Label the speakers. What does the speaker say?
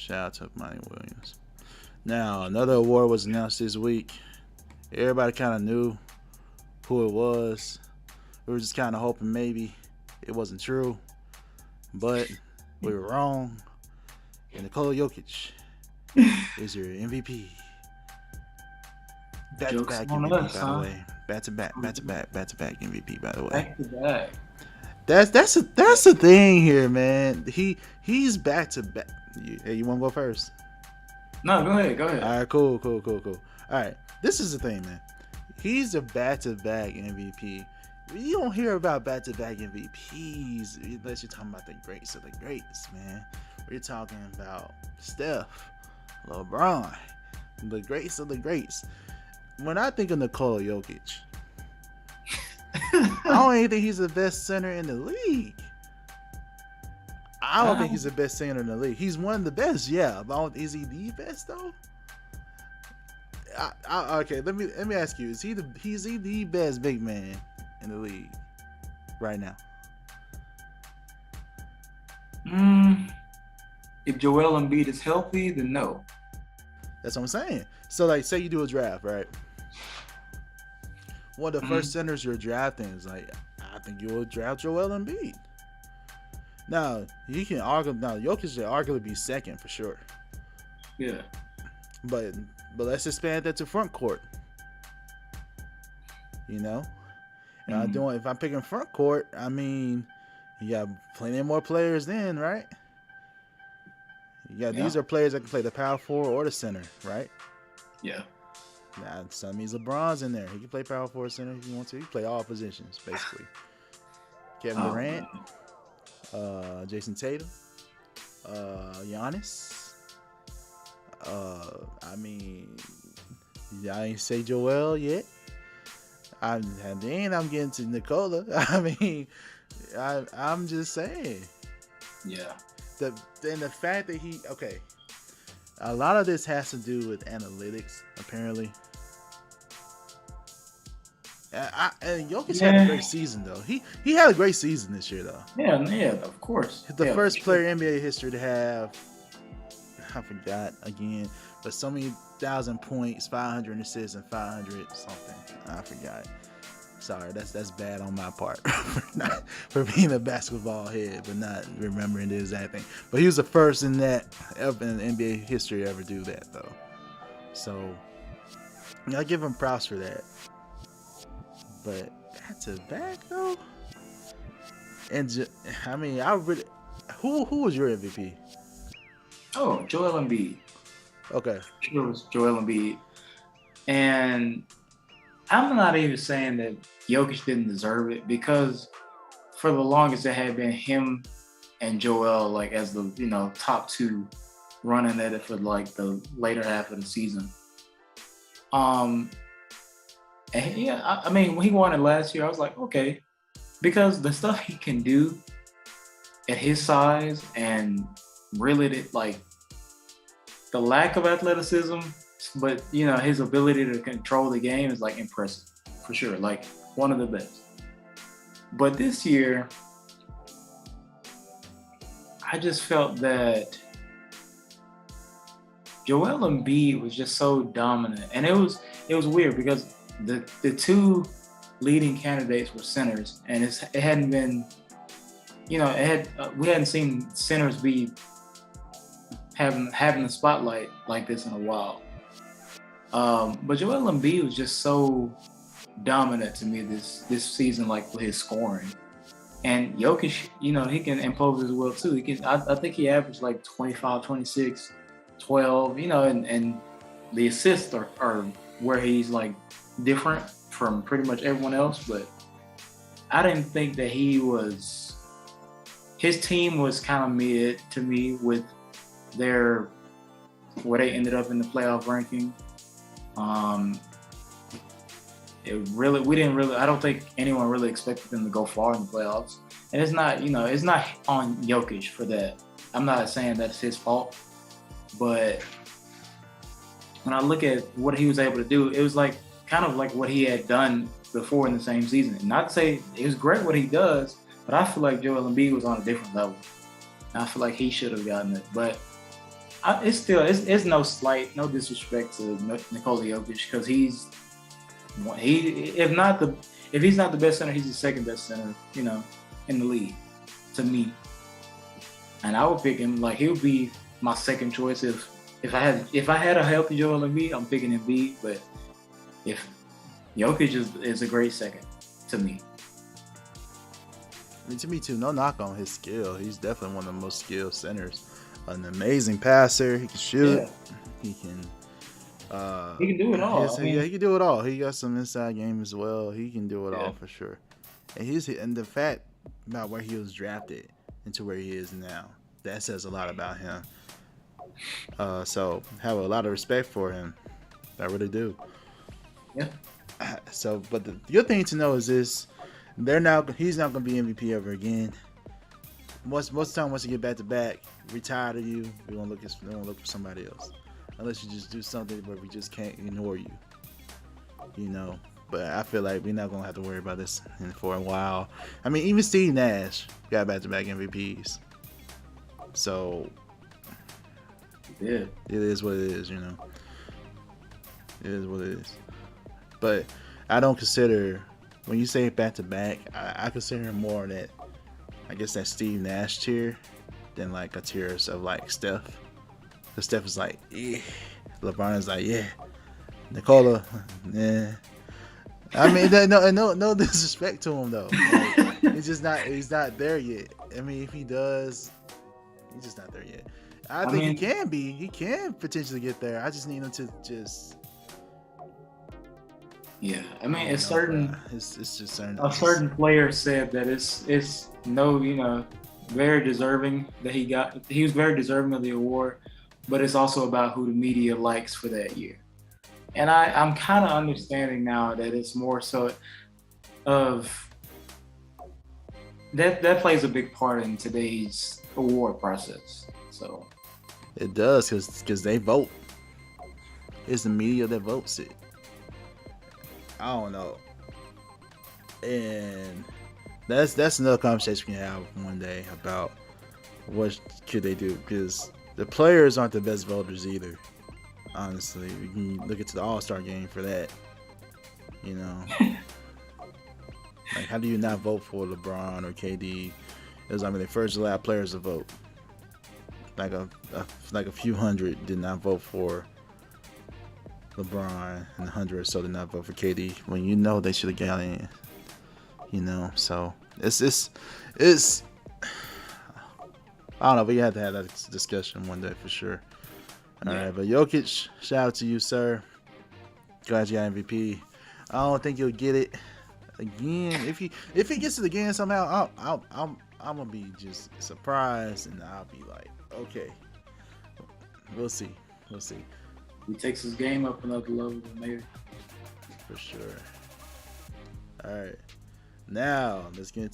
Speaker 1: Shout out to Monty Williams. Now, another award was announced this week. Everybody kind of knew who it was. We were just kind of hoping maybe it wasn't true, but we were wrong. And Nikola Jokic is your MVP. Back-to-back MVP, by the way. Back-to-back MVP, by the way.
Speaker 2: Back-to-back.
Speaker 1: That's the thing here, man. He's back-to-back. Hey, you want to go first?
Speaker 2: No, go ahead.
Speaker 1: All right, cool. All right, this is the thing, man. He's a back-to-back MVP. You don't hear about back-to-back MVPs unless you're talking about the greats of the greats, man. We're talking about Steph, LeBron, the greats of the greats. When I think of Nikola Jokic, I don't even think he's the best center in the league. I don't think he's the best center in the league. He's one of the best, yeah. But is he the best though? Okay, let me ask you: Is he the best big man in the league right now?
Speaker 2: If Joel Embiid is healthy, then no.
Speaker 1: That's what I'm saying. So, like, say you do a draft, right? One of the first centers you're drafting is like, I think you'll draft Joel Embiid. Now, you can argue. Now, Jokic should arguably be second for sure.
Speaker 2: Yeah.
Speaker 1: But let's expand that to front court. You know, and if I'm picking front court, I mean, you got plenty more players then, right? These are players that can play the power forward or the center, right?
Speaker 2: Yeah.
Speaker 1: Now, some means LeBron's in there. He can play power forward, center if you want to. He can play all positions basically. Kevin Durant, Jason Tatum, Giannis. I mean, I ain't say Joel yet. I'm getting to Nikola. I mean, I'm just saying.
Speaker 2: Yeah.
Speaker 1: The fact that a lot of this has to do with analytics, apparently. And Jokic had a great season, though. He had a great season this year, though.
Speaker 2: Yeah, of course.
Speaker 1: The first player in NBA history to have, I forgot again, but so many 1,000 points, 500 assists, and 500 something. I forgot. Sorry, that's bad on my part for being a basketball head, but not remembering the exact thing. But he was the first in NBA history to ever do that, though. So I give him props for that. But back to back though, and I mean, who was your MVP?
Speaker 2: Oh, Joel Embiid.
Speaker 1: Okay,
Speaker 2: it was Joel Embiid, and I'm not even saying that Jokic didn't deserve it, because for the longest it had been him and Joel, like, as the top two running at it for like the later half of the season. And yeah, I mean, when he won it last year, I was like, okay, because the stuff he can do at his size, and really like the lack of athleticism, but his ability to control the game is like impressive for sure, like one of the best. But this year, I just felt that Joel Embiid was just so dominant, and it was weird because the two leading candidates were centers, and it hadn't been, we hadn't seen centers be having the spotlight like this in a while. But Joel Embiid was just so dominant to me this season, like with his scoring. And Jokic, he can impose as well too. I think he averaged like 25, 26, 12, and the assists are where he's like different from pretty much everyone else. But I didn't think that his team was kind of mid to me with where they ended up in the playoff ranking. I don't think anyone really expected them to go far in the playoffs. And it's not on Jokic for that. I'm not saying that's his fault, but when I look at what he was able to do, it was like kind of like what he had done before in the same season. And not to say it was great what he does, but I feel like Joel Embiid was on a different level. And I feel like he should have gotten it. But it's no slight, no disrespect to Nikola Jokic because he's if he's not the best center, he's the second best center, in the league to me. And I would pick him, like, he would be my second choice if I had a healthy Joel Embiid, I'm picking Embiid. But if Jokic is a great second to me.
Speaker 1: I mean, to me too. No knock on his skill. He's definitely one of the most skilled centers. An amazing passer. He can shoot.
Speaker 2: Yeah.
Speaker 1: He can
Speaker 2: do it all.
Speaker 1: He can do it all. He got some inside game as well. He can do it all for sure. And the fact about where he was drafted into where he is now, that says a lot about him. So have a lot of respect for him. I really do.
Speaker 2: Yeah.
Speaker 1: So, but the good thing to know is this: he's not going to be MVP ever again. Most of the time, once you get back to back, retire to you. We're gonna look for somebody else, unless you just do something where we just can't ignore you. But I feel like we're not gonna have to worry about this for a while. I mean, even Steve Nash got back to back MVPs. So yeah, it is what it is. It is what it is. But I don't consider, when you say back to back, I consider him more that, I guess, that Steve Nash tier than like a tier of like Steph. Because Steph is like, yeah. LeBron is like, yeah. Nikola, yeah. I mean, no disrespect to him though. Like, he's not there yet. I mean, if he does, he's just not there yet. I think he can be. He can potentially get there. I just need him to just.
Speaker 2: Yeah, I mean, it's certain.
Speaker 1: It's just certain.
Speaker 2: A certain player said that it's very deserving that he got. He was very deserving of the award, but it's also about who the media likes for that year. And I'm kind of understanding now that it's more so of that plays a big part in today's award process. So
Speaker 1: it does, because they vote. It's the media that votes it. I don't know. And that's another conversation we can have one day about what could they do, because the players aren't the best voters either. Honestly, we can look into the All-Star game for that. Like, how do you not vote for LeBron or KD? They first allowed players to vote. Like a few hundred did not vote for LeBron, and 100 or so did not vote for KD. When they should have got in. So it's I don't know. We have to have that discussion one day for sure. All right, but Jokic, shout out to you, sir. Glad you got MVP. I don't think you'll get it again. If he gets it again somehow, I'm gonna be just surprised, and I'll be like, okay, we'll see.
Speaker 2: He takes his game up another level, maybe.
Speaker 1: For sure. All right, now let's get into